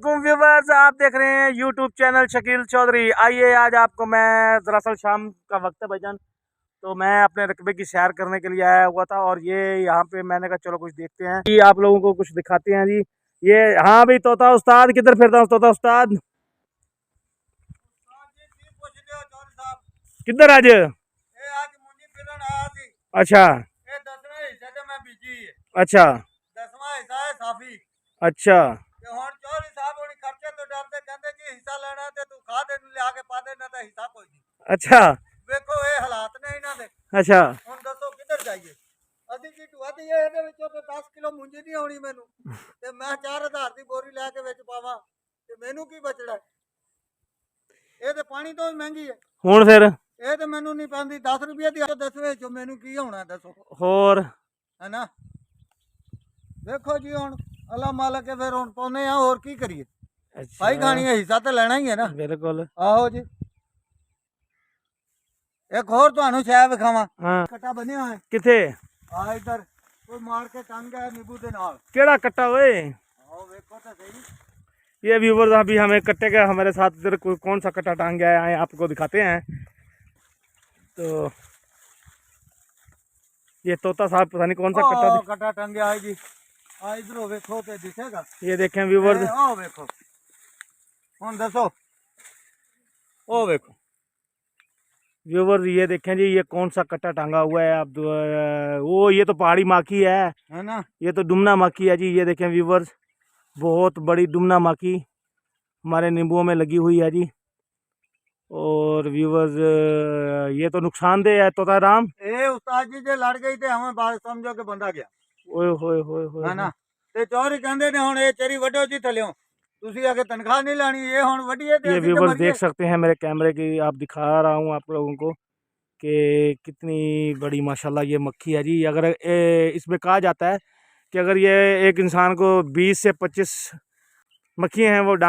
वालेकुम व्यूवर्स, आप देख रहे हैं यूट्यूब चैनल शकील चौधरी। आइए आज आपको मैं दरअसल शाम का वक्त है भाईजान, तो मैं अपने रकबे की सैर करने के लिए आया हुआ था। और ये यहाँ पे मैंने कहा चलो कुछ देखते हैं कि आप लोगों को कुछ दिखाते हैं जी। ये हाँ भाई, तोता उस्ताद किधर फिरता हूँ? तोता उस्ताद किधर आज? अच्छा अच्छा अच्छा अच्छा ਵੇਖੋ ਇਹ ਹਾਲਾਤ ਨੇ ਇਹਨਾਂ ਦੇ। अच्छा ਹੁਣ ਦੱਸੋ ਕਿੱਧਰ ਜਾਈਏ? ਅਸੀਂ ਕੀ ਟੁਆਦੀ ਹੈ ਇਹਦੇ ਵਿੱਚੋਂ ਤੇ 10 ਕਿਲੋ ਮੁੰਜੀ ਨਹੀਂ ਆਉਣੀ ਮੈਨੂੰ, ਤੇ ਮੈਂ 4000 ਦੀ ਬੋਰੀ ਲੈ ਕੇ ਵਿੱਚ ਪਾਵਾਂ ਤੇ ਮੈਨੂੰ ਕੀ ਬਚਣਾ? ਇਹ ਤੇ ਪਾਣੀ ਤੋਂ ਵੀ ਮਹਿੰਗੀ ਹੈ। ਹੁਣ ਫਿਰ ਇਹ ਤੇ ਮੈਨੂੰ ਨਹੀਂ ਪੈਂਦੀ 10 ਰੁਪਏ ਦੀ। ਦੱਸਵੇਂ ਚੋਂ ਮੈਨੂੰ ਕੀ ਹੋਣਾ ਦੱਸੋ? ਹੋਰ ਹੈਨਾ ਵੇਖੋ ਜੀ, ਹੁਣ ਅੱਲਾ ਮਾਲਕ ਹੈ, ਫਿਰ ਹੁਣ ਪਾਉਨੇ ਆ, ਹੋਰ ਕੀ ਕਰੀਏ? ਭਾਈ ਖਾਣੀ ਹੈ, ਹਿੱਸਾ ਤਾਂ ਲੈਣਾ ਹੀ ਹੈ ਨਾ। बिल्कुल ਆਹੋ ਜੀ। ਇੱਕ ਹੋਰ ਤੁਹਾਨੂੰ ਸ਼ੈ ਵਿਖਾਵਾਂ। हाँ ਕੱਟਾ ਬੰਨਿਆ ਹੈ किथे? ਆ ਇੱਧਰ ਕੋਈ ਮਾਰ ਕੇ ਟੰਗ ਹੈ नींबू ਦੇ ਨਾਲ। केड़ा कट्टा ओए? ਆਓ ਵੇਖੋ ਤਾਂ ਸਹੀ। ये व्यूवर्स अभी हमें कट्टे का हमारे साथ इधर कौन सा कट्टा टांग गया है आपको दिखाते हैं। तो ये तोता साहब पता नहीं कौन सा कट्टा कट्टा टंगया है जी। आ इधर देखो तो दिखेगा। ये देखें व्यूवर्स, आओ देखो हुन दसो। ओ देखो व्यूवर्स, ये देखें जी, ये कौन सा कट्टा टांगा हुआ है आप? वो ये तो पहाड़ी माखी है ना, ये तो डुमना माखी है जी। ये देखें व्यूवर्स, बहुत बड़ी डुमना माखी हमारे नींबुओं में लगी हुई है जी। और व्यूवर्स, ये तो नुकसानदेह है तोता राम। ए उस्ताद जी जे लड़ गई थे हमें बात समझो कि बंदा गया। ओए होए होए होए है ना, ते चौरी कहंदे ने हुन ए चेरी वड्डो जी थल्यों तुसी आके तनख्वाह नहीं लानी, ये हुन वड्डी है ते ये असीं ते व्यूवर्स मरिए। देख सकते हैं मेरे कैमरे की, आप दिखा रहा हूँ आप लोगों को कि कितनी बड़ी माशाल्लाह ये मक्खी है जी। अगर इसमें कहा जाता है कि अगर ये एक इंसान को 20 से 25 मक्खियाँ हैं वो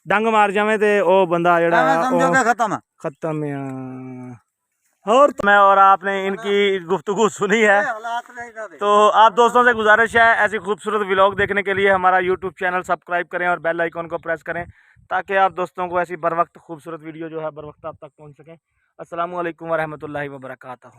डंग मार जावे तो वो बंदा जड़ा समझो कि खत्म है। खत्म है। और मैं और आपने इनकी गुफ्तगू सुनी है, हालात नहीं ना दे। तो आप दोस्तों से गुजारिश है ऐसी खूबसूरत व्लॉग देखने के लिए हमारा यूट्यूब चैनल सब्सक्राइब करें और बेल आइकॉन को प्रेस करें, ताकि आप दोस्तों को ऐसी बर वक्त खूबसूरत वीडियो जो है बर वक्त आप तक पहुंच सकें। अस्सलामु अलैकुम वरहमतुल्लाहि वबरकातुहू।